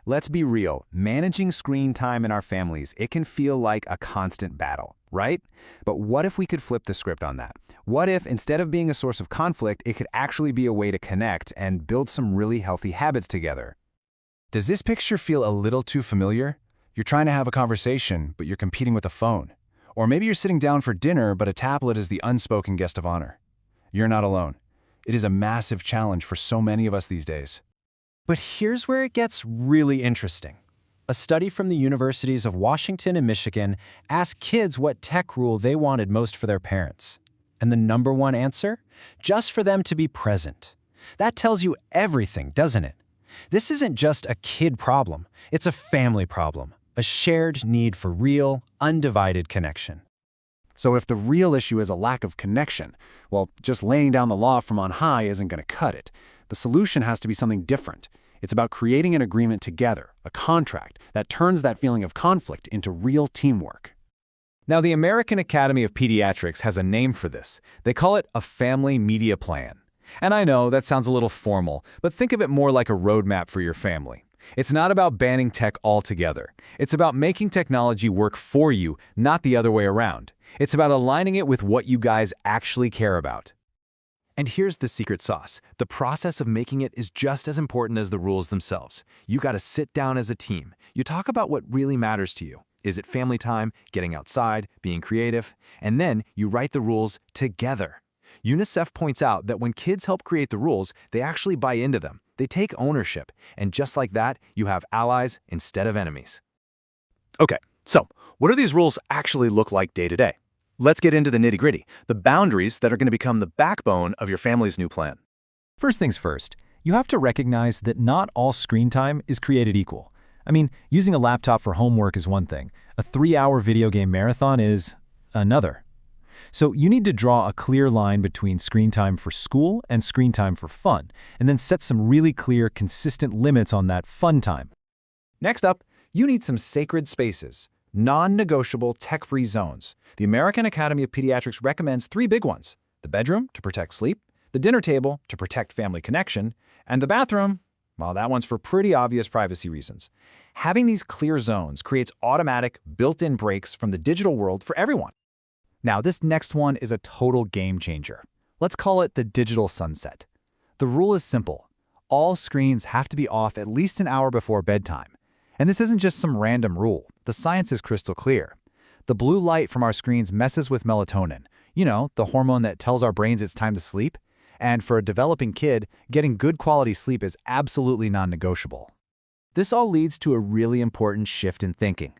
Let's be real, managing screen time in our families, it can feel like a constant battle, right? But what if we could flip the script on that? What if, instead of being a source of conflict, it could actually be a way to connect and build some really healthy habits together? Does this picture feel a little too familiar? You're trying to have a conversation, but you're competing with a phone. Or maybe you're sitting down for dinner, but a tablet is the unspoken guest of honor. You're not alone. It is a massive challenge for so many of us these days. But here's where it gets really interesting. A study from the universities of Washington and Michigan asked kids what tech rule they wanted most for their parents. And the number one answer? Just for them to be present. That tells you everything, doesn't it? This isn't just a kid problem. It's a family problem, a shared need for real, undivided connection. So if the real issue is a lack of connection, well, just laying down the law from on high isn't going to cut it. The solution has to be something different. It's about creating an agreement together, a contract, that turns that feeling of conflict into real teamwork. Now, the American Academy of Pediatrics has a name for this. They call it a family media plan. And I know that sounds a little formal, but think of it more like a roadmap for your family. It's not about banning tech altogether. It's about making technology work for you, not the other way around. It's about aligning it with what you guys actually care about. And here's the secret sauce. The process of making it is just as important as the rules themselves. You gotta sit down as a team. You talk about what really matters to you. Is it family time, getting outside, being creative? And then you write the rules together. UNICEF points out that when kids help create the rules, they actually buy into them. They take ownership. And just like that, you have allies instead of enemies. Okay, so what do these rules actually look like day to day? Let's get into the nitty-gritty, the boundaries that are going to become the backbone of your family's new plan. First things first, you have to recognize that not all screen time is created equal. I mean, using a laptop for homework is one thing. A 3-hour video game marathon is another. So you need to draw a clear line between screen time for school and screen time for fun, and then set some really clear, consistent limits on that fun time. Next up, you need some sacred spaces. Non-negotiable tech-free zones. The American Academy of Pediatrics recommends 3 big ones: the bedroom to protect sleep, the dinner table to protect family connection, and the bathroom, well, that one's for pretty obvious privacy reasons. Having these clear zones creates automatic, built-in breaks from the digital world for everyone. Now, this next one is a total game changer. Let's call it the digital sunset. The rule is simple. All screens have to be off at least an hour before bedtime. And this isn't just some random rule. The science is crystal clear. The blue light from our screens messes with melatonin, the hormone that tells our brains it's time to sleep. And for a developing kid, getting good quality sleep is absolutely non-negotiable. This all leads to a really important shift in thinking.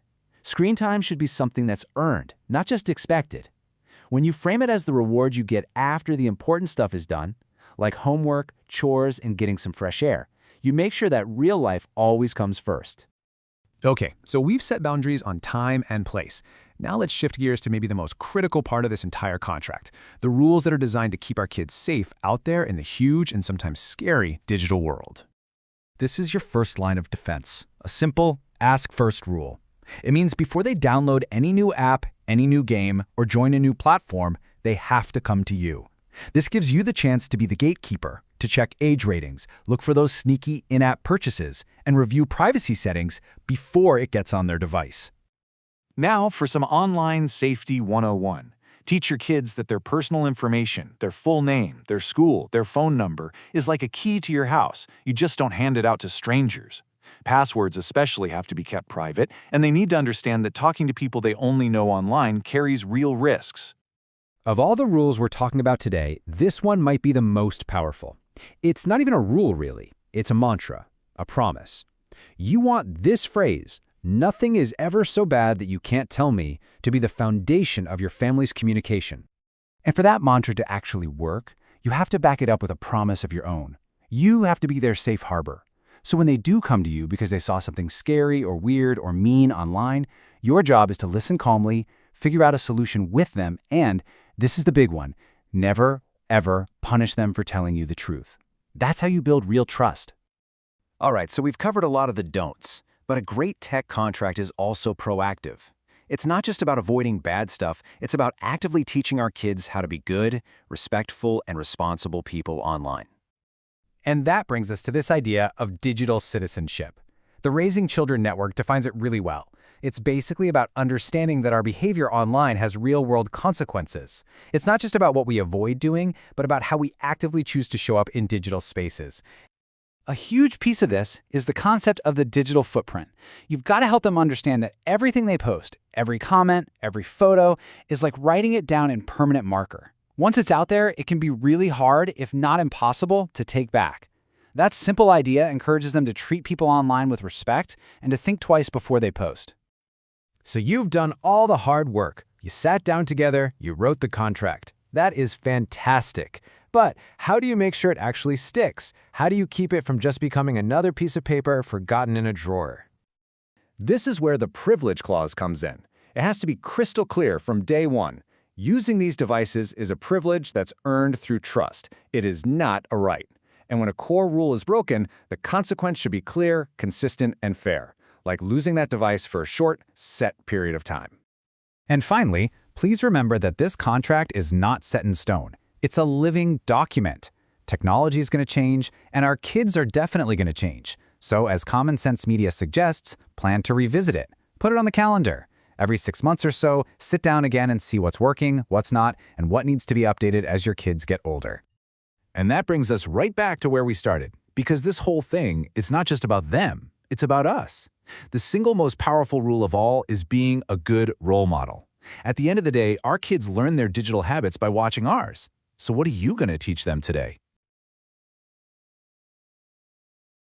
Screen time should be something that's earned, not just expected. When you frame it as the reward you get after the important stuff is done, like homework, chores, and getting some fresh air, you make sure that real life always comes first. Okay, so we've set boundaries on time and place. Now let's shift gears to maybe the most critical part of this entire contract, the rules that are designed to keep our kids safe out there in the huge and sometimes scary digital world. This is your first line of defense, a simple ask first rule. It means before they download any new app, any new game, or join a new platform, they have to come to you. This gives you the chance to be the gatekeeper, to check age ratings, look for those sneaky in-app purchases, and review privacy settings before it gets on their device. Now for some online safety 101. Teach your kids that their personal information, their full name, their school, their phone number, is like a key to your house. You just don't hand it out to strangers. Passwords especially have to be kept private, and they need to understand that talking to people they only know online carries real risks. Of all the rules we're talking about today, this one might be the most powerful. It's not even a rule, really. It's a mantra, a promise. You want this phrase, "Nothing is ever so bad that you can't tell me," to be the foundation of your family's communication. And for that mantra to actually work, you have to back it up with a promise of your own. You have to be their safe harbor. So when they do come to you because they saw something scary or weird or mean online, your job is to listen calmly, figure out a solution with them, and, this is the big one, never, ever punish them for telling you the truth. That's how you build real trust. All right, so we've covered a lot of the don'ts, but a great tech contract is also proactive. It's not just about avoiding bad stuff, it's about actively teaching our kids how to be good, respectful, and responsible people online. And that brings us to this idea of digital citizenship. The Raising Children Network defines it really well. It's basically about understanding that our behavior online has real-world consequences. It's not just about what we avoid doing, but about how we actively choose to show up in digital spaces. A huge piece of this is the concept of the digital footprint. You've got to help them understand that everything they post, every comment, every photo, is like writing it down in permanent marker. Once it's out there, it can be really hard, if not impossible, to take back. That simple idea encourages them to treat people online with respect and to think twice before they post. So you've done all the hard work. You sat down together, you wrote the contract. That is fantastic. But how do you make sure it actually sticks? How do you keep it from just becoming another piece of paper forgotten in a drawer? This is where the privilege clause comes in. It has to be crystal clear from day one. Using these devices is a privilege that's earned through trust. It is not a right. And when a core rule is broken, the consequence should be clear, consistent, and fair, like losing that device for a short, set period of time. And finally, please remember that this contract is not set in stone. It's a living document. Technology is going to change, and our kids are definitely going to change. So, as Common Sense Media suggests, plan to revisit it. Put it on the calendar. Every 6 months or so, sit down again and see what's working, what's not, and what needs to be updated as your kids get older. And that brings us right back to where we started, because this whole thing, it's not just about them, it's about us. The single most powerful rule of all is being a good role model. At the end of the day, our kids learn their digital habits by watching ours. So what are you going to teach them today?